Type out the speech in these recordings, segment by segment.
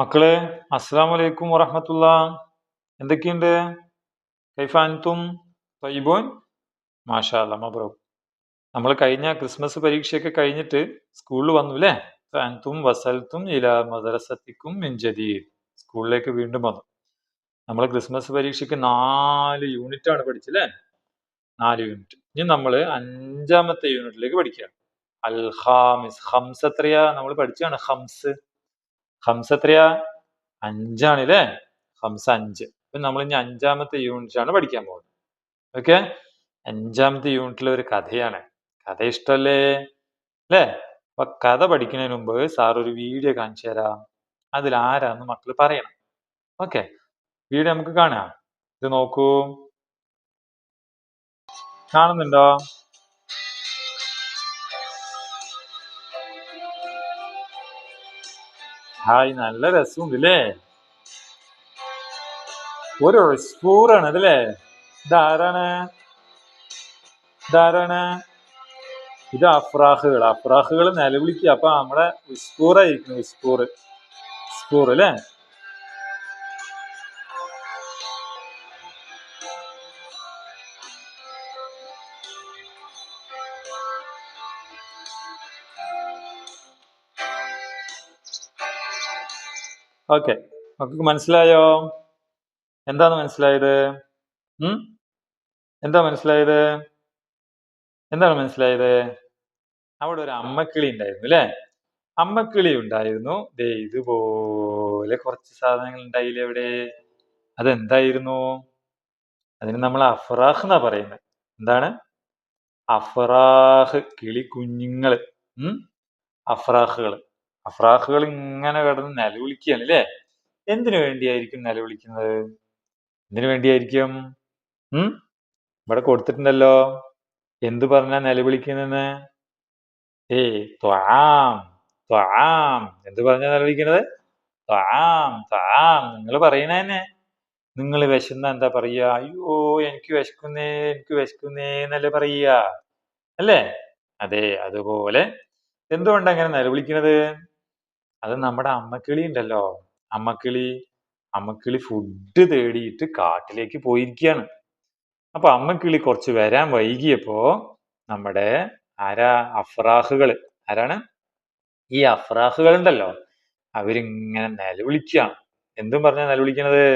മക്കളെ, അസ്സലാമു അലൈക്കും വറഹ്മത്തുള്ള. എന്തൊക്കെയുണ്ട്? കൈഫ അൻതും തയ്യിബൂൻ? മാഷാ അല്ലാ, മബ്രൂക്ക്. നമ്മൾ കഴിഞ്ഞ ക്രിസ്മസ് പരീക്ഷയൊക്കെ കഴിഞ്ഞിട്ട് സ്കൂളിൽ വന്നു അല്ലേ? അൻതും വസൽത്തും ഇലാ മദ്രസത്തിക്കും മിൻ ജദീദ്. സ്കൂളിലേക്ക് വീണ്ടും വന്നു. നമ്മൾ ക്രിസ്മസ് പരീക്ഷയ്ക്ക് 4 യൂണിറ്റ് ആണ് പഠിച്ചല്ലേ? 4 യൂണിറ്റ്. ഇനി നമ്മൾ 5ാമത്തെ യൂണിറ്റിലേക്ക് പഠിക്കുകയാണ്. അൽ ഖാമിസ്. ഖംസ് എത്രയാ? നമ്മൾ പഠിച്ചാണ് ഖംസ്. ഖംസ് എത്രയാ? 5 ആണ് ല്ലേ? ഖംസ് 5. അപ്പൊ നമ്മൾ ഇനി 5ാമത്തെ യൂണിറ്റ് ആണ് പഠിക്കാൻ പോകുന്നത്. ഓക്കെ? 5ാമത്തെ യൂണിറ്റിൽ ഒരു കഥയാണ്. കഥ ഇഷ്ടല്ലേ? അല്ലേ? അപ്പൊ കഥ പഠിക്കുന്നതിന് മുമ്പ് സാർ ഒരു വീഡിയോ കാണിച്ചു തരാം. അതിൽ ആരാന്ന് മക്കൾ പറയണം. ഓക്കെ? വീഡിയോ നമുക്ക് കാണാം. ഇത് നോക്കൂ. കാണുന്നുണ്ടോ? ഹായ്, നല്ല രസമുണ്ട് അല്ലേ? ഒരു സ്പൂറാണ് അതല്ലേ? ഇതാരാണ്? ഇത് അഫ്രാഹുകൾ. അഫ്രാഹുകൾ നിലവിളിക്കുക. അപ്പൊ നമ്മുടെ വിസ്പൂറായിരിക്കും. സ്പൂർ അല്ലേ? ഓക്കെ, നമുക്ക് മനസ്സിലായോ? എന്താണ് മനസ്സിലായത്? എന്താണ് മനസ്സിലായത്? അവിടെ ഒരു അമ്മക്കിളി ഉണ്ടായിരുന്നു അല്ലേ? അമ്മക്കിളി ഉണ്ടായിരുന്നു. ദേ ഇതുപോലെ കുറച്ച് സാധനങ്ങൾ ഉണ്ടായില്ലേ അവിടെ? അതെന്തായിരുന്നു? അതിന് നമ്മൾ അഫ്രാഹ് എന്നാ പറയുന്നത്. എന്താണ്? അഫ്രാഹ്, കിളി കുഞ്ഞുങ്ങള്. അഫ്രാഹുകൾ ഇങ്ങനെ കിടന്ന് നിലവിളിക്കുകയാണ് അല്ലേ? എന്തിനു വേണ്ടിയായിരിക്കും നിലവിളിക്കുന്നത്? എന്തിനു വേണ്ടിയായിരിക്കും? ഇവിടെ കൊടുത്തിട്ടുണ്ടല്ലോ. എന്ത് പറഞ്ഞാ നിലവിളിക്കുന്നെന്ന്? ത്വാം. എന്ത് പറഞ്ഞാ നിലവിളിക്കുന്നത്? ത്വാം. നിങ്ങൾ പറയണ തന്നെ. നിങ്ങൾ വിശന്ന എന്താ പറയാ? അയ്യോ, എനിക്ക് വിശക്കുന്നേ എന്നല്ലേ പറയാ അല്ലേ? അതെ, അതുപോലെ എന്തുകൊണ്ടാ അങ്ങനെ നിലവിളിക്കുന്നത്? അത് നമ്മുടെ അമ്മക്കിളി ഉണ്ടല്ലോ, അമ്മക്കിളി ഫുഡ് തേടിയിട്ട് കാട്ടിലേക്ക് പോയിരിക്കുകയാണ്. അപ്പൊ അമ്മക്കിളി കുറച്ച് വരാൻ വൈകിയപ്പോ നമ്മുടെ അഫ്രാഹുകള്. ആരാണ്? ഈ അഫ്രാഹുകൾ ഉണ്ടല്ലോ, അവരിങ്ങനെ നിലവിളിക്കുകയാണ്. എന്തും പറഞ്ഞാ നിലവിളിക്കുന്നത്?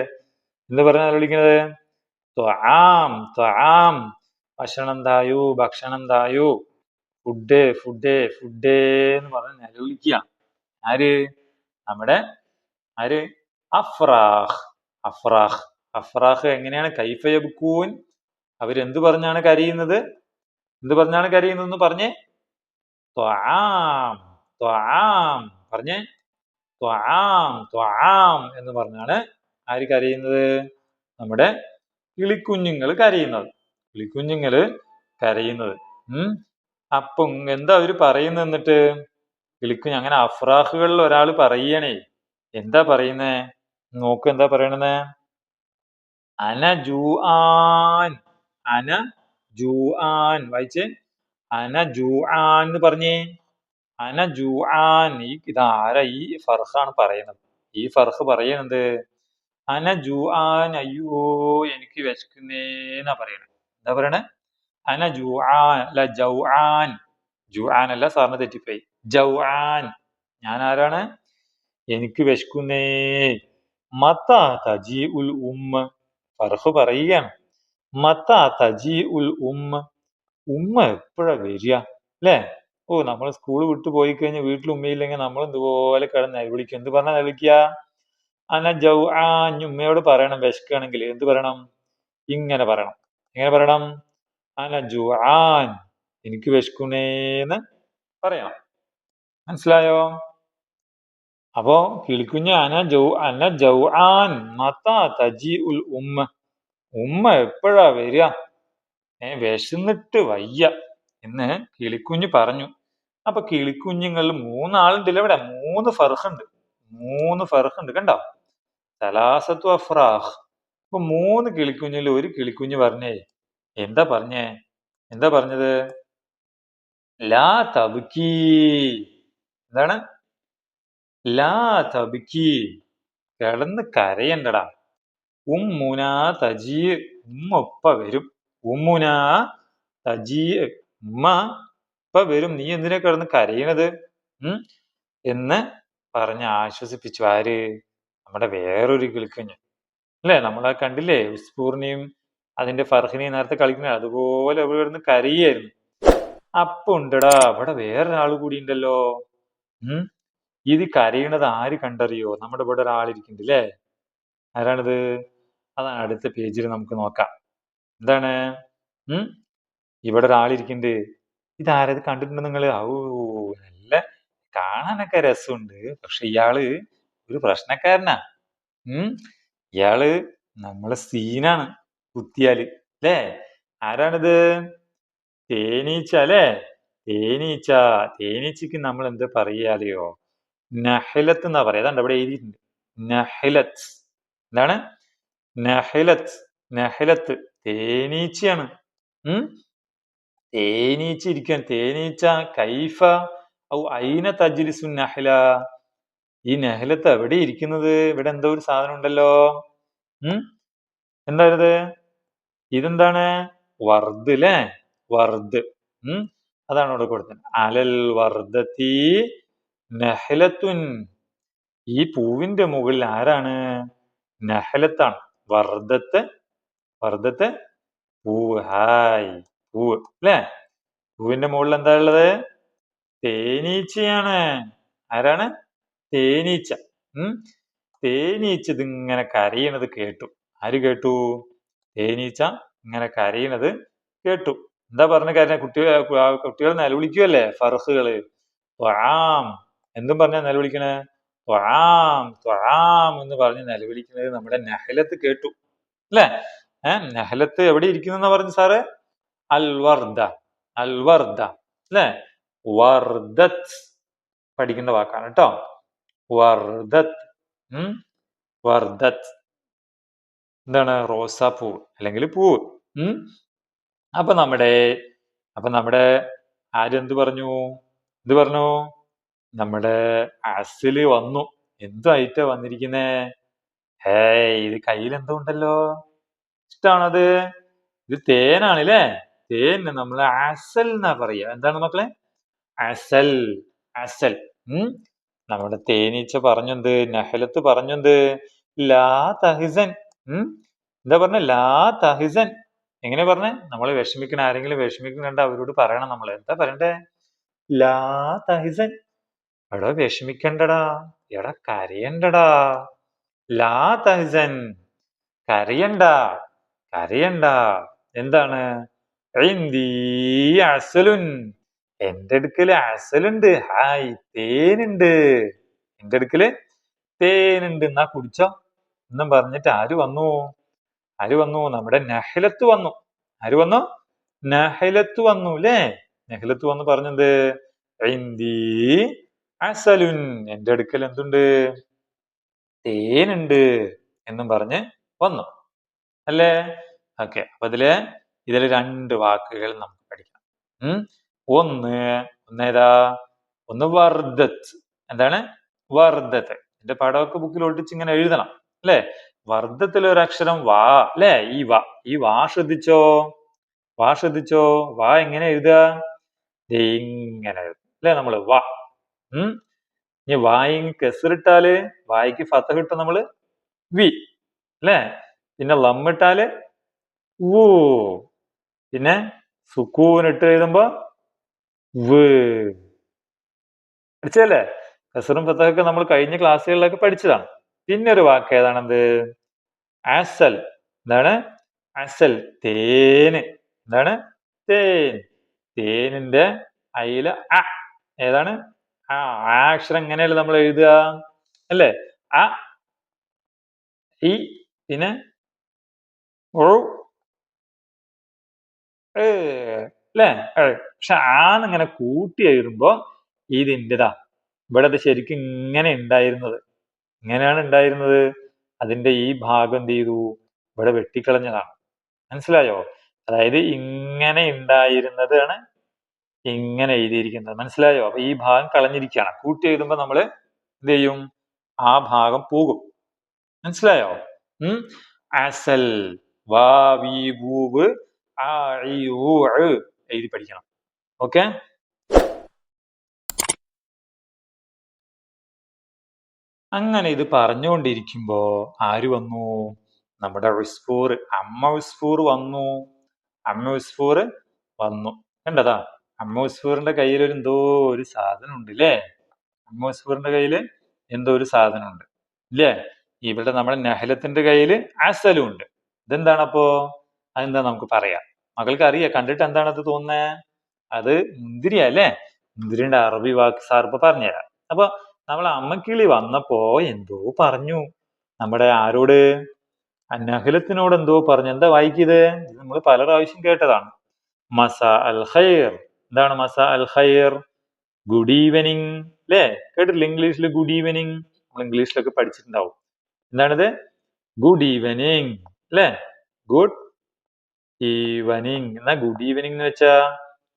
ത്വാം. ഭക്ഷണം തായൂ. ഫുഡ് എന്ന് പറഞ്ഞ് നിലവിളിക്കുക. ആര്? നമ്മുടെ അഫ്രാഹ്. എങ്ങനെയാണ്? കൈഫ യബ്കൂൻ. അവരെന്ത് പറഞ്ഞാണ് കരയുന്നത്? പറഞ്ഞേ. ത്വാം പറഞ്ഞേ. ത്വാം എന്ന് പറഞ്ഞാണ് ആര് കരയുന്നത്? നമ്മുടെ കിളിക്കുഞ്ഞുങ്ങൾ കരയുന്നത്. അപ്പൊ എന്താ അവര് പറയുന്നത്? എന്നിട്ട് കിളിക്കുഞ്ഞ് അങ്ങനെ അഫ്രാഹുകളിൽ ഒരാൾ പറയണേ. എന്താ പറയുന്നേ? നോക്ക്, എന്താ പറയണെന്ന്? അന ജൂആൻ. വായിച്ചേ. അന ജൂആൻ എന്ന് പറഞ്ഞേ. അന ജൂആൻ. ഇതാരാ? ഈ ഫർഹാണ് പറയുന്നത്. ഈ ഫർഹ് പറയുന്നത് അന ജൂആൻ. അയ്യോ, എനിക്ക് വിശക്കുന്നേന്നാ പറയണേ. എന്താ പറയണേ? അന ജൂആൻ. അല്ല, ജൗആൻ. ജൂആൻ അല്ല, സാറിന് തെറ്റിപ്പോയി. ജൗആൻ. ഞാൻ ആരാണ്? എനിക്ക് വിശക്കുന്നേ. മത്താ തജീഉൽ ഉമ്മ. ഫർഹ് പറയുകയാണ്. മത്താ തജീഉൽ ഉമ്മ എപ്പോഴാ വരിക അല്ലേ? നമ്മൾ സ്കൂൾ വിട്ടു പോയി കഴിഞ്ഞാൽ വീട്ടിൽ ഉമ്മയില്ലെങ്കിൽ നമ്മൾ ഇതുപോലെ കിടന്ന് നിലവിളിക്കും. എന്ത് പറഞ്ഞാൽ നിലവിളിക്കുക? അന ജൗആൻ. ഉമ്മയോട് പറയണം വിശക്കുകയാണെങ്കിൽ. എന്ത് പറയണം? ഇങ്ങനെ പറയണം. എങ്ങനെ പറയണം? അന ജുആൻ. എനിക്ക് വിശക്കുന്നേന്ന് പറയണം. മനസ്സിലായോ? അപ്പോ കിളിക്കുഞ്ഞ് അന ജൗആൻ മത്താ തജീഉൽ ഉമ്മ എപ്പോഴാ വരിക? വിശന്നിട്ട് വയ്യ എന്ന് കിളിക്കുഞ്ഞ് പറഞ്ഞു. അപ്പൊ കിളിക്കുഞ്ഞുങ്ങളിൽ 3 ആളുണ്ടല്ലോ ഇവിടെ. 3 ഫർഹ് ഉണ്ട്. കണ്ടോ? സലാസത്തു അഫ്രാഹ്. അപ്പൊ 3 കിളിക്കുഞ്ഞിൽ ഒരു കിളിക്കുഞ്ഞ് പറഞ്ഞേ. എന്താ പറഞ്ഞത്? ലാ തബ്കീ. എന്താണ്? ലാ തബ്കീ. കിടന്ന് കരയണ്ടടാ. ഉമ്മുന തജീ, ഉമ്മ ഉപ്പ വരും. ഉമ്മുന തജീ, ഉമ്മ ഇപ്പ വരും, നീ എന്തിനാ കിടന്ന് കരയണത് എന്ന് പറഞ്ഞ് ആശ്വസിപ്പിച്ചു. ആര്? നമ്മുടെ വേറൊരു കിളിക്കുഞ്ഞ്. അല്ലേ? നമ്മളെ കണ്ടില്ലേ ഉസ്പൂർണിയും അതിന്റെ ഫർഹിനെയും നേരത്തെ കളിക്കുന്നത്, അതുപോലെ അവിടെ കിടന്ന് കരയായിരുന്നു. അപ്പൊ ഉണ്ടടാ അവിടെ വേറൊരാൾ കൂടി ഉണ്ടല്ലോ. ഇത് കരയണത് ആര് കണ്ടറിയോ? നമ്മുടെ ഇവിടെ ഒരാളിരിക്കുന്നുണ്ട് അല്ലേ? ആരാണിത്? അതാണ് അടുത്ത പേജിൽ നമുക്ക് നോക്കാം. എന്താണ്? ഇവിടെ ഒരാളിരിക്കുന്നുണ്ട്. ഇതാരത് കണ്ടിട്ടുണ്ടോ നിങ്ങള്? നല്ല കാണാനൊക്കെ രസമുണ്ട്, പക്ഷെ ഇയാള് ഒരു പ്രശ്നക്കാരനാ. ഇയാള് നമ്മളെ സീനാണ് കുത്തിയാല്, അല്ലേ? ആരാണിത്? തേനീച്ച അല്ലേ? തേനീച്ച. തേനീച്ചക്ക് നമ്മൾ എന്ത് പറയാലെയോ? നഹ്ലത്ത് എന്നാ പറയാ. അതാണ്ട് അവിടെ എഴുതിയിട്ടുണ്ട്, നഹ്ലത്ത്. എന്താണ്? നഹ്ലത്ത്. നഹ്ലത്ത് തേനീച്ചയാണ്. തേനീച്ച ഇരിക്കാൻ. തേനീച്ച കൈഫ ഔ ഐന തജ്ലിസു നഹ്ല. ഈ നഹ്ലത്ത് എവിടെ ഇരിക്കുന്നത്? ഇവിടെ എന്തോ ഒരു സാധനം ഉണ്ടല്ലോ. എന്തായത്? ഇതെന്താണ്? വർദ് അല്ലേ? വർദ്. അതാണ് ഇവിടെ കൊടുത്തത്. അലൽ വർദത്തി നഹ്ലത്തുൻ. ഈ പൂവിന്റെ മുകളിൽ ആരാണ്? നഹ്ലത്താണ്. വർദത്ത്. വർദത്ത് പൂവ്. ഹായ്, പൂവ് അല്ലേ? പൂവിന്റെ മുകളിൽ എന്താ ഉള്ളത്? തേനീച്ചയാണ്. ആരാണ്? തേനീച്ച. തേനീച്ച ഇതിങ്ങനെ കരയണത് കേട്ടു. ആര് കേട്ടു? തേനീച്ച ഇങ്ങനെ കരയണത് കേട്ടു. എന്താ പറഞ്ഞ കാര്യം? കുട്ടികൾ നിലവിളിക്കുമല്ലേ, ഫർഹുകള്. ത്വആം എന്തും പറഞ്ഞാ നിലവിളിക്കണേ? ത്വആം ത്വആം എന്ന് പറഞ്ഞ് നിലവിളിക്കുന്നത് നമ്മുടെ നഹ്ലത്ത് കേട്ടു, അല്ലേ? നഹ്ലത്ത് എവിടെ ഇരിക്കുന്നു പറഞ്ഞു സാറ്? അൽ വർദ. അൽ വർദ അല്ലേ? വർദത്ത് പഠിക്കേണ്ട വാക്കാണ് കേട്ടോ. വർദത്ത്. വർദത്ത് എന്താണ്? റോസാപ്പൂവ് അല്ലെങ്കിൽ പൂവ്. അപ്പൊ നമ്മുടെ ആരെന്ത് പറഞ്ഞു? എന്ത് പറഞ്ഞു? നമ്മുടെ അസില് വന്നു. എന്തായിട്ടാ വന്നിരിക്കുന്നേ? ഇത് കയ്യിൽ എന്തോ ഉണ്ടല്ലോ. ഇഷ്ടാണത്? ഇത് തേനാണ് അല്ലേ? തേന് നമ്മള് അസൽ എന്നാ പറയാ. എന്താണ് മക്കളെ? അസൽ. അസൽ. നമ്മുടെ തേനീച്ച പറഞ്ഞെന്ത്? നഹ്ലത്ത് പറഞ്ഞെന്ത്? ലാ തഹ്സൻ. എന്താ പറഞ്ഞ? ലാ തഹ്സൻ. എങ്ങനെ പറഞ്ഞേ? നമ്മള് വിഷമിക്കണ, ആരെങ്കിലും വിഷമിക്കുന്നുണ്ട് അവരോട് പറയണം നമ്മള്. എന്താ പറയണ്ടേ? ലാ തഹ്സൻ. എടാ വിഷമിക്കണ്ടടാ, എടാ കരയണ്ടടാ. ലാ തഹ്സൻ, കരയണ്ട, കരയണ്ട. എന്താണ്? ഇൻദീ അസലുൻ. എന്റെ അടുക്കല് അസലുണ്ട്. ഹായ്, തേനുണ്ട്. എന്റെ അടുക്കല് തേനുണ്ട്, എന്നാ കുടിച്ചോ എന്നും പറഞ്ഞിട്ട് ആര് വന്നു? ആര് വന്നു? നമ്മുടെ നഹ്ലത്ത് വന്നു. ആര് വന്നു? നഹ്ലത്ത് വന്നു അല്ലേ? നഹ്ലത്ത് വന്ന് പറഞ്ഞത് ഇൻദീ അസലുൻ. എന്റെ അടുക്കൽ എന്തുണ്ട്? തേനുണ്ട് എന്നും പറഞ്ഞ് വന്നു, അല്ലേ? ഓക്കെ. അപ്പൊ ഇതില് രണ്ട് വാക്കുകൾ നമുക്ക് പഠിക്കാം. ഒന്നേതാ? ഒന്ന് വർദത്ത്. എന്താണ്? വർദത്ത്. എന്റെ പടമൊക്കെ ബുക്കിൽ ഒട്ടിച്ച് ഇങ്ങനെ എഴുതണം, അല്ലേ? വർദ്ധത്തിൽ ഒരു അക്ഷരം വാ, അല്ലേ? ഈ വാ ശ്രദ്ധിച്ചോ? വാ ശ്രദ്ധിച്ചോ? വാ എങ്ങനെ എഴുതുക? ഇങ്ങനെ എഴുതും, അല്ലേ? നമ്മള് വാ. ഇനി വായിങ് കെസറിട്ടാല്, വായിക്ക് ഫതഹ് ഇട്ട നമ്മള് വി, അല്ലേ? പിന്നെ ലമ്മിട്ടാല് വൂ. പിന്നെ സുക്കൂനിട്ട് എഴുതുമ്പോ വ്. പഠിച്ചല്ലേ? കസറും ഫതഹൊക്കെ നമ്മൾ കഴിഞ്ഞ ക്ലാസ്സുകളിലൊക്കെ പഠിച്ചതാണ്. പിന്നെ ഒരു വാക്ക് ഏതാണെന്ത്? അസൽ. എന്താണ്? അസൽ. തേന്. എന്താണ്? തേൻ. തേനിന്റെ അയില് അ. ഏതാണ്? ആ അക്ഷരം എങ്ങനെയല്ലേ നമ്മൾ എഴുതുക, അല്ലേ? അ, ഇ, പിന്നെ അല്ലേ? പക്ഷെ ആന്നിങ്ങനെ കൂട്ടി എഴുതുമ്പോ ഇതിൻ്റെതാ. ഇവിടെ അത് ശരിക്കും ഇങ്ങനെ ഉണ്ടായിരുന്നത്. ഇങ്ങനെയാണ് ഉണ്ടായിരുന്നത്. അതിന്റെ ഈ ഭാഗം എന്ത് ചെയ്തു? ഇവിടെ വെട്ടിക്കളഞ്ഞതാണ്. മനസ്സിലായോ? അതായത് ഇങ്ങനെ ഉണ്ടായിരുന്നതാണ് ഇങ്ങനെ എഴുതിയിരിക്കുന്നത്. മനസ്സിലായോ? അപ്പൊ ഈ ഭാഗം കളഞ്ഞിരിക്കുകയാണ്. കൂട്ടി എഴുതുമ്പോ നമ്മള് എന്ത് ചെയ്യും? ആ ഭാഗം പോകും. മനസ്സിലായോ? അസൽ വാ വി വൂവ് ആ ഇ ഊ ഴ് എഴുതി പഠിക്കണം. ഓക്കെ, അങ്ങനെ ഇത് പറഞ്ഞുകൊണ്ടിരിക്കുമ്പോ ആര് വന്നു? നമ്മുടെ ഉസ്ഫൂർ, അമ്മ ഉസ്ഫൂർ വന്നു. അമ്മ ഉസ്ഫൂർ വന്നു. കണ്ടതാ, അമ്മ ഉസ്ഫൂറിന്റെ കയ്യിൽ എന്തോ ഒരു സാധനം ഉണ്ട് ഇല്ലേ? അമ്മ ഉസ്ഫൂറിന്റെ കയ്യില് എന്തോ ഒരു സാധനം ഉണ്ട് ഇല്ലേ? ഇവിടെ നമ്മുടെ നഹലത്തിന്റെ കയ്യില് അസലും ഉണ്ട്. ഇതെന്താണപ്പോ? അതെന്താ നമുക്ക് പറയാം. മകൾക്ക് അറിയാം, കണ്ടിട്ട് എന്താണ് അത് തോന്നുന്നേ? അത് മുന്തിരിയാ അല്ലേ? മുന്തിരിയുടെ അറബി വാക്ക് സാർ ഇപ്പൊ പറഞ്ഞുതരാം. അപ്പൊ നമ്മളെ അമ്മക്കിളി വന്നപ്പോ എന്തോ പറഞ്ഞു. നമ്മുടെ ആരോട്? നഹലത്തിനോട് എന്തോ പറഞ്ഞു. എന്താ വായിക്കിയത്? നമ്മൾ പല പ്രാവശ്യം കേട്ടതാണ്. മസാ അൽ ഖൈർ. എന്താണ് മസാ അൽ ഖൈർ? ഗുഡ് ഈവനിങ് അല്ലേ? കേട്ടിട്ടില്ല ഇംഗ്ലീഷിൽ ഗുഡ് ഈവനിങ്? നമ്മൾ ഇംഗ്ലീഷിലൊക്കെ പഠിച്ചിട്ടുണ്ടാവും. എന്താണിത്? ഗുഡ് ഈവനിങ് അല്ലേ? Good evening. എന്നാ ഗുഡ് ഈവനിങ് എന്ന് വെച്ചാ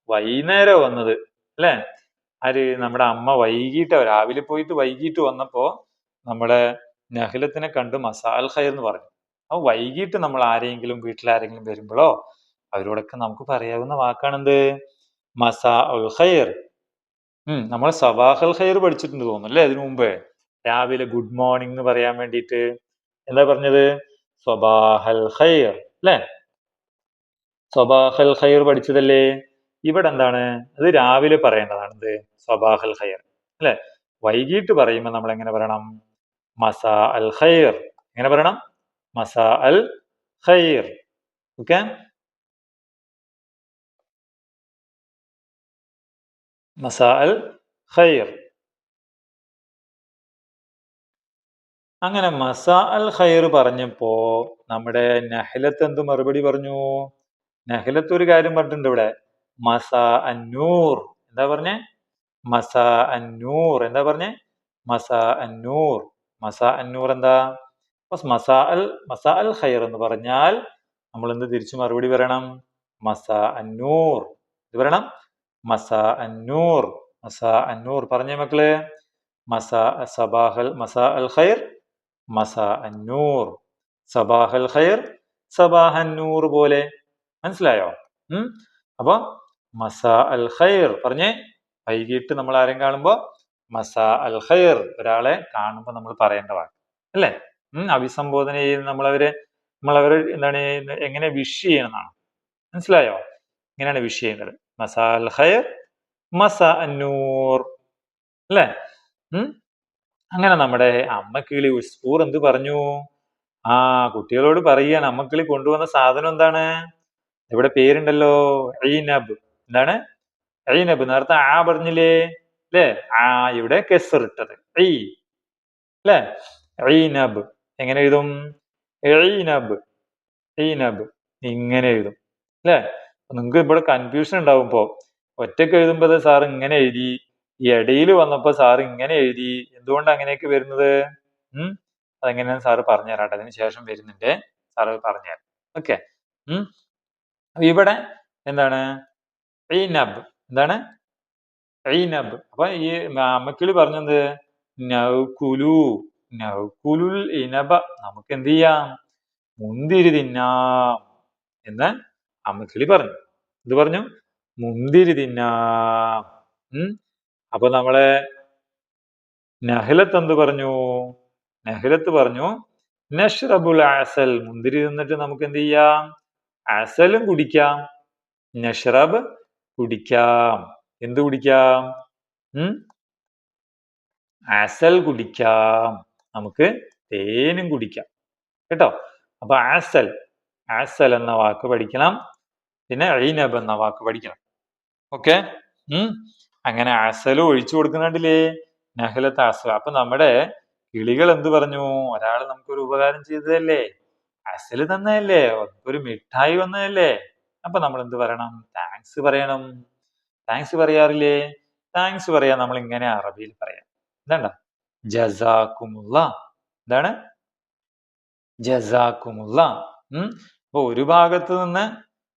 വൈകുന്നേരം വന്നത് അല്ലേ? ആര്? നമ്മുടെ അമ്മ വൈകിട്ട്, രാവിലെ പോയിട്ട് വൈകിട്ട് വന്നപ്പോ നമ്മുടെ നഹലത്തിനെ കണ്ട് മസാൽ ഖൈർ എന്ന് പറഞ്ഞു. അപ്പൊ വൈകിട്ട് നമ്മൾ ആരെങ്കിലും വീട്ടിലാരെങ്കിലും വരുമ്പോഴോ അവരോടൊക്കെ നമുക്ക് പറയാവുന്ന വാക്കാണെന്ത്? മസാ ഉൽ ഖൈർ. നമ്മൾ സബാഹൽ ഖൈർ പഠിച്ചിട്ടുണ്ട് തോന്നുന്നു അല്ലേ അതിനു മുമ്പ്? രാവിലെ ഗുഡ് മോർണിംഗ് എന്ന് പറയാൻ വേണ്ടിയിട്ട് എന്താ പറഞ്ഞത്? സ്വബാഹൽ ഖൈർ അല്ലേ? സ്വബാഹൽ ഖൈർ പഠിച്ചതല്ലേ? ഇവിടെ എന്താണ്? അത് രാവിലെ പറയേണ്ടതാണ്. എന്ത്? സ്വബാഹൽ ഖൈർ അല്ലെ? വൈകിട്ട് പറയുമ്പോൾ നമ്മൾ എങ്ങനെ പറയണം? മസാ അൽ ഖൈർ. എങ്ങനെ പറയണം? മസാ അൽ ഖൈർ. ഓക്കെ, മസാ അൽ ഖൈർ. അങ്ങനെ മസാ അൽ ഖൈർ പറഞ്ഞപ്പോ നമ്മുടെ നഹലത്ത് എന്ത് മറുപടി പറഞ്ഞു? നഹലത്ത് ഒരു കാര്യം പറഞ്ഞിട്ടുണ്ട് ഇവിടെ. മസാ അന്നൂർ. എന്താ പറഞ്ഞേ? മസാ അന്നൂർ. എന്താ പറഞ്ഞേ? മസാ അന്നൂർ. മസാ അന്നൂർ എന്താ? മസാ അൽ ഖൈർ എന്ന് പറഞ്ഞാൽ നമ്മൾ എന്ത് തിരിച്ചു മറുപടി പറയണം? മസാ അന്നൂർ. ഇത് പറയണം, മസാ അന്നൂർ. മസാ അന്നൂർ. പറഞ്ഞേ മക്കള്. മസാ അൽ ഖൈർ, മസാ അന്നൂർ. സബാഹൽ ഖൈർ, സബാഹന്നൂർ പോലെ. മനസ്സിലായോ? അപ്പൊ മസാ അൽ ഖൈർ പറഞ്ഞേ. വൈകിട്ട് നമ്മൾ ആരും കാണുമ്പോ മസാ അൽ ഖൈർ, ഒരാളെ കാണുമ്പോ നമ്മൾ പറയേണ്ട വാക്ക് അല്ലേ? അഭിസംബോധന ചെയ്യുന്ന നമ്മളവരെ എന്താണ്, എങ്ങനെ വിഷ് ചെയ്യണമെന്നാണ്. മനസ്സിലായോ? ഇങ്ങനെയാണ് വിഷ് ചെയ്യുന്നത്. മസാ അൽ ഖൈർ, മസാ അന്നൂർ അല്ലേ? അങ്ങനെ നമ്മുടെ അമ്മക്കിളി ഉസ്ഫൂർ എന്ത് പറഞ്ഞു? കുട്ടികളോട് പറയുകയാണ്, അമ്മക്കിളി കൊണ്ടുവന്ന സാധനം എന്താണ്? ഇവിടെ പേരുണ്ടല്ലോ, ഐനബ്. എന്താണ്? ഐനബ്. നേരത്തെ പറഞ്ഞില്ലേ അല്ലേ? ഇവിടെ കെസറിട്ടത് ഐ അല്ലേ? ഐനബ്. എങ്ങനെ എഴുതും? ഐനബ്. ഐനബ് ഇങ്ങനെ എഴുതും അല്ലേ? നിങ്ങൾക്ക് ഇവിടെ കൺഫ്യൂഷൻ ഉണ്ടാവും. ഇപ്പോ ഒറ്റക്ക് എഴുതുമ്പോ സാർ ഇങ്ങനെ എഴുതി, ഈ ഇടയിൽ വന്നപ്പോ സാർ ഇങ്ങനെ എഴുതി. എന്തുകൊണ്ട് അങ്ങനെയൊക്കെ വരുന്നത്? അതെങ്ങനെയാന്ന് സാറ് പറഞ്ഞുതരാട്ടെ. അതിന് ശേഷം വരുന്നുണ്ട്, സാറ് പറഞ്ഞുതരാം. ഓക്കെ. ഇവിടെ എന്താണ്? ഐനബ്. എന്താണ്? ഐനബ്. അപ്പൊ ഈ അമ്മക്കിളി പറഞ്ഞത് നൗകുലു. നൗകുലുൽ ഇനബ. നമുക്ക് എന്ത് ചെയ്യാം? മുന്തിരി തിന്നാം എന്ന് അമ്മക്കിളി പറഞ്ഞു. ഇത് പറഞ്ഞു, മുന്തിരി തിന്നാം. അപ്പൊ നമ്മളെ നഹലത്ത് എന്ത് പറഞ്ഞു? നഹലത്ത് പറഞ്ഞു നഷ്റബുൽ അസൽ. മുന്തിരി തിന്നിട്ട് നമുക്ക് എന്ത് ചെയ്യാം? അസലും കുടിക്കാം. നഷ്റബ് കുടിക്കാം. എന്ത് കുടിക്കാം? അസൽ കുടിക്കാം. നമുക്ക് തേനും കുടിക്കാം കേട്ടോ. അപ്പൊ അസൽ എന്ന വാക്ക് പഠിക്കണം. പിന്നെ ഐനബ് എന്ന വാക്ക് പഠിക്കണം. ഓക്കെ. അങ്ങനെ അസലും ഒഴിച്ചു കൊടുക്കുന്നുണ്ടല്ലേ നഹലത്ത് അസൽ. അപ്പൊ നമ്മുടെ കിളികൾ എന്ത് പറഞ്ഞു? ഒരാൾ നമുക്കൊരു ഉപകാരം ചെയ്തതല്ലേ, അസല് തന്നതല്ലേ, ഒരു മിഠായി വന്നതല്ലേ. അപ്പൊ നമ്മൾ എന്ത് പറയണം? താങ്ക്സ് പറയണം. താങ്ക്സ് പറയാറില്ലേ? താങ്ക്സ് പറയാൻ നമ്മൾ ഇങ്ങനെ അറബിയിൽ പറയാം. എന്താ? ജസാക്കുമുള്ള. എന്താണ്? ജസാക്കുമുള്ള. അപ്പൊ ഒരു ഭാഗത്ത് നിന്ന്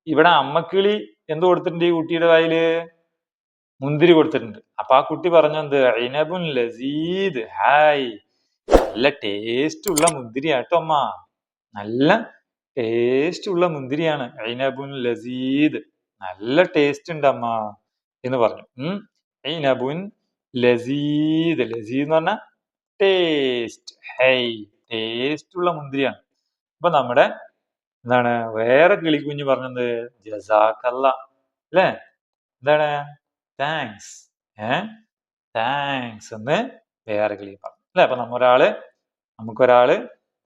ഇവിടെ അമ്മക്കിളി എന്ത് കൊടുത്തിട്ടുണ്ട്? ഈ കുട്ടിയുടെ വായില് മുന്തിരി കൊടുത്തിട്ടുണ്ട്. അപ്പൊ ആ കുട്ടി പറഞ്ഞു എന്ത്? ഐനബുൻ ലസീദ്. ഹായ്, നല്ല ടേസ്റ്റ് ഉള്ള മുന്തിരിയാട്ടോ അമ്മ, നല്ല ടേസ്റ്റ് ഉള്ള മുന്തിരിയാണ്. ഐനബുൻ ലസീദ്, നല്ല ടേസ്റ്റ് ഉണ്ട് അമ്മ എന്ന് പറഞ്ഞു. ഐനബുൻ ലസീദ്, ലസീദ് എന്ന് പറഞ്ഞാൽ ടേസ്റ്റ്, ടേസ്റ്റ് ഉള്ള മുന്തിരിയാണ്. അപ്പൊ നമ്മുടെ എന്താണ് വേറെ കിളിക്കുഞ്ഞ് പറഞ്ഞത് ജസാക്കല്ല അല്ലേ, എന്താണ് താങ്ക്സ്, താങ്ക്സ് എന്ന് വേറെ കിളി പറഞ്ഞു അല്ലെ. അപ്പൊ നമുക്കൊരാള്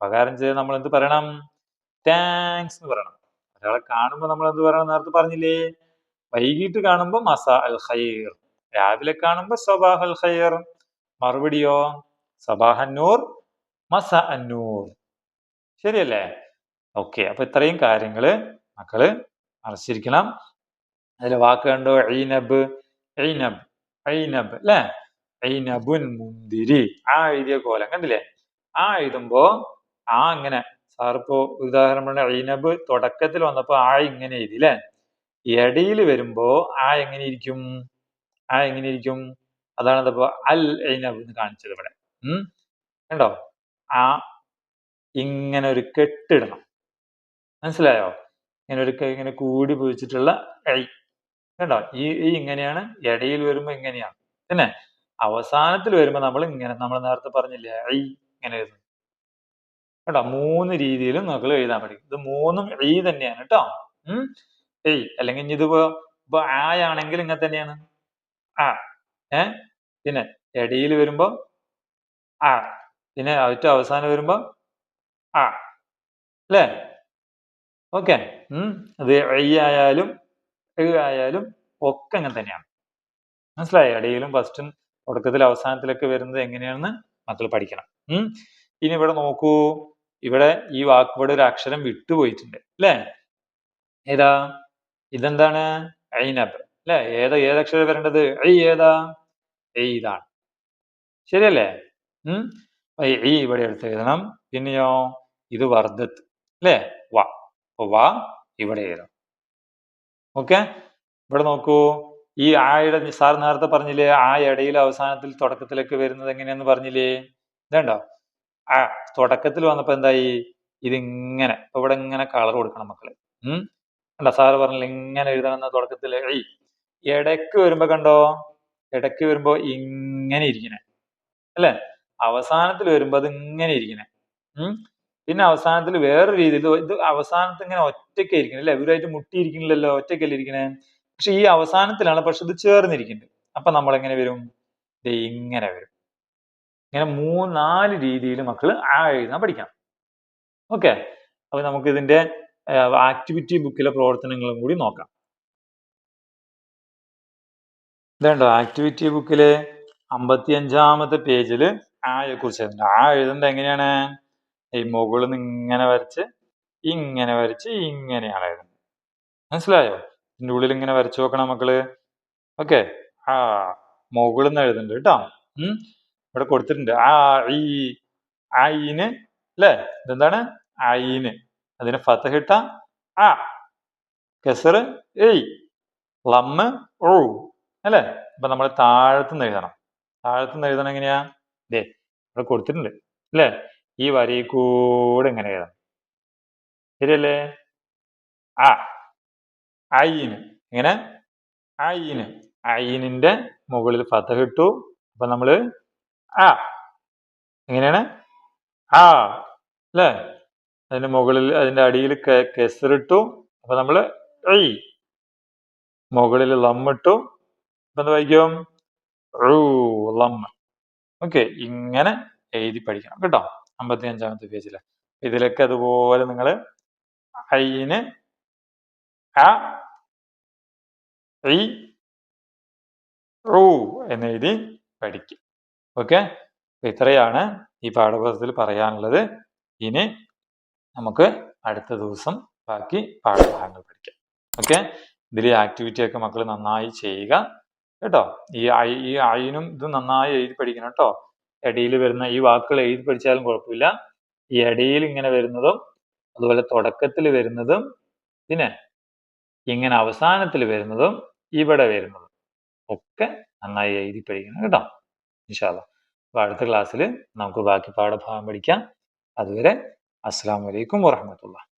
ഉപകാരം ചെയ്ത് നമ്മൾ എന്ത് പറയണം, താങ്ക്സ് എന്ന് പറയണം. ഒരാളെ കാണുമ്പോൾ നമ്മൾ എന്ത് പറയണം, നേരത്തെ പറഞ്ഞില്ലേ, വൈകിട്ട് കാണുമ്പോൾ മസാ അൽ ഖൈർ, രാവിലെ കാണുമ്പോൾ സബാഹ് അൽ ഖൈർ, മറുപടിയോ സബാഹ് അന്നൂർ മസാ അന്നൂർ, ശരിയല്ലേ? ഓക്കെ, അപ്പൊ ഇത്രയും കാര്യങ്ങള് മക്കള് അറിച്ചിരിക്കണം. അതിലെ വാക്ക് കണ്ടോ, ഐനബ്, ഐനബ്, ഐനബ് അല്ലെ, ഐനബുൻ മുന്തിരി, ആ എഴുതിയ കോലം കണ്ടില്ലേ? ആ എഴുതുമ്പോ ഇങ്ങനെ സാറിപ്പോ ഉദാഹരണം പറഞ്ഞ ഐനബ് തുടക്കത്തിൽ വന്നപ്പോ ഇങ്ങനെ എഴുതി അല്ലെ, ഇടയിൽ വരുമ്പോ എങ്ങനെ ഇരിക്കും, എങ്ങനെ ഇരിക്കും, അതാണ് ഇതപ്പോ അൽ ഐനബ് എന്ന് കാണിച്ചത് ഇവിടെ. കണ്ടോ, ഇങ്ങനെ ഒരു കെട്ടിടണം, മനസ്സിലായോ? ഇങ്ങനെ കൂടി പിടിച്ചിട്ടുള്ള ഐ കണ്ടോ, ഈ ഇങ്ങനെയാണ്, ഇടയിൽ വരുമ്പോ ഇങ്ങനെയാണ്, പിന്നെ അവസാനത്തിൽ വരുമ്പോ നമ്മൾ നേരത്തെ പറഞ്ഞില്ലേ ഐ ഇങ്ങനെ എഴുതും കേട്ടോ. 3 രീതിയിലും നമുക്ക് എഴുതാൻ പഠിക്കും. ഇത് 3ഉം ഐ തന്നെയാണ് കേട്ടോ. ഐ അല്ലെങ്കിൽ ഇതിപ്പോ ആണെങ്കിൽ ഇങ്ങനെ തന്നെയാണ് ആ, പിന്നെ ഇടയിൽ വരുമ്പോ പിന്നെ ഏറ്റവും അവസാനം വരുമ്പോ അല്ലേ? ഓക്കെ, അത് ഐ ആയാലും ആയാലും ഒക്കെ അങ്ങനെ തന്നെയാണ്, മനസ്സിലായോ? ഇടയിലും ഫസ്റ്റും തുടക്കത്തിൽ അവസാനത്തിലൊക്കെ വരുന്നത് എങ്ങനെയാണെന്ന് മക്കൾ പഠിക്കണം. ഇനി ഇവിടെ നോക്കൂ, ഇവിടെ ഈ വാക്കിവിടെ ഒരു അക്ഷരം വിട്ടുപോയിട്ടുണ്ട് അല്ലേ, ഏതാ? ഇതെന്താണ്? ഐനബ് അല്ലെ, ഏതക്ഷരം വരേണ്ടത്? ഐ ഏതാ? ഇതാണ്, ശരിയല്ലേ? ഐ ഇവിടെ എടുത്ത് എഴുതണം. പിന്നെയോ ഇത് വർദ്ധത്ത് അല്ലേ, വ ഇവിടെ എഴുതണം. ഓക്കെ, ഇവിടെ നോക്കൂ, ഈ ആയുടെ സാർ നേരത്തെ പറഞ്ഞില്ലേ, ഇടയിൽ അവസാനത്തിൽ തുടക്കത്തിലൊക്കെ വരുന്നത് എങ്ങനെയാന്ന് പറഞ്ഞില്ലേ? ഇതുണ്ടോ, തുടക്കത്തിൽ വന്നപ്പോ എന്തായി, ഇതിങ്ങനെ ഇവിടെ ഇങ്ങനെ കളർ കൊടുക്കണം മക്കള്. കണ്ടോ, സാറ് പറഞ്ഞില്ലേ ഇങ്ങനെ എഴുതണം തുടക്കത്തില്. ഇടയ്ക്ക് വരുമ്പോ കണ്ടോ, ഇടയ്ക്ക് വരുമ്പോ ഇങ്ങനെ ഇരിക്കണേ അല്ലെ, അവസാനത്തിൽ വരുമ്പോ അത് ഇങ്ങനെ ഇരിക്കണേ. പിന്നെ അവസാനത്തിൽ വേറെ രീതിയിൽ ഇത് അവസാനത്ത് ഇങ്ങനെ ഒറ്റയ്ക്കായിരിക്കണം അല്ലെ, ഇവരായിട്ട് മുട്ടിയിരിക്കണില്ലല്ലോ, ഒറ്റയ്ക്കല്ലേ ഇരിക്കണേ. പക്ഷെ ഈ അവസാനത്തിലാണ് പക്ഷെ ഇത് ചേർന്നിരിക്കുന്നത്. അപ്പൊ നമ്മൾ എങ്ങനെ വരും, ഇങ്ങനെ വരും. ഇങ്ങനെ 3-4 രീതിയിൽ മക്കള് എഴുതാൻ പഠിക്കാം. ഓക്കെ, അപ്പൊ നമുക്ക് ഇതിന്റെ ആക്ടിവിറ്റി ബുക്കിലെ പ്രവർത്തനങ്ങളും കൂടി നോക്കാം. ഇതുണ്ടോ, ആക്ടിവിറ്റി ബുക്കില് 55-ാമത്തെ പേജില് കുറിച്ച് എഴുതേണ്ടത് എങ്ങനെയാണ്, ഈ മുകളിൽ നിന്ന് ഇങ്ങനെ വരച്ച് ഇങ്ങനെയാണ് എഴുതുന്നത്, മനസ്സിലായോ? ഇതിന്റെ ഉള്ളിൽ ഇങ്ങനെ വരച്ചു നോക്കണം മക്കള്. ഓക്കെ, മുകളിൽ നിന്ന് എഴുതുന്നുണ്ട് കേട്ടോ. ഇവിടെ കൊടുത്തിട്ടുണ്ട് ഐന് അല്ലേ, ഇതെന്താണ് ഐന്, അതിന് ഫതഹിട്ട കസറ് ലമ്മ് അല്ലേ. അപ്പൊ നമ്മൾ താഴത്തുനിന്ന് എഴുതണം. എഴുതണം എങ്ങനെയാ, ഇവിടെ കൊടുത്തിട്ടുണ്ട് അല്ലേ, ഈ വരിയിൽ കൂടെ ഇങ്ങനെ എഴുതണം, ശരിയല്ലേ? ഐന് ഇങ്ങനെ ഐനിന്റെ മുകളിൽ ഫതഹ് ഇട്ടു. അപ്പൊ നമ്മള് എങ്ങനെയാണ് അല്ലേ, അതിന്റെ മുകളിൽ അതിന്റെ അടിയിൽ കെസറിട്ടു. അപ്പൊ നമ്മള് മുകളിൽ ലമ്മിട്ടു. അപ്പൊ എന്താ വായിക്കും, ലമ്മ്. ഓക്കെ, ഇങ്ങനെ എഴുതി പഠിക്കണം കേട്ടോ. 55-ാമത്തെ പേജില് ഇതിലൊക്കെ അതുപോലെ നിങ്ങൾ ഐന് എന്നെഴുതി പഠിക്കും. ഓക്കെ, ഇത്രയാണ് ഈ പാഠഭാഗത്തിൽ പറയാനുള്ളത്. ഇനി നമുക്ക് അടുത്ത ദിവസം ബാക്കി പാഠഭാഗങ്ങൾ പഠിക്കാം. ഓക്കെ, ഇതിലെ ആക്ടിവിറ്റി ഒക്കെ മക്കൾ നന്നായി ചെയ്യുക കേട്ടോ. ഈ ഐനും ഇത് നന്നായി എഴുതി പഠിക്കണം കേട്ടോ. ഇടയിൽ വരുന്ന ഈ വാക്കുകൾ എഴുതി പഠിച്ചാലും കുഴപ്പമില്ല. ഈ ഇടയിൽ ഇങ്ങനെ വരുന്നതും അതുപോലെ തുടക്കത്തിൽ വരുന്നതും പിന്നെ ഇങ്ങനെ അവസാനത്തിൽ വരുന്നതും ഇവിടെ വരുന്നതും ഒക്കെ നന്നായി എഴുതി പഠിക്കണം കേട്ടോ, ഇൻഷാ അല്ലാഹ്. അപ്പോൾ അടുത്ത ക്ലാസ്സിൽ നമുക്ക് ബാക്കി പാഠഭാഗം പഠിക്കാം. അതുവരെ അസ്സലാമു അലൈക്കും വറഹ്മത്തുള്ളാഹി.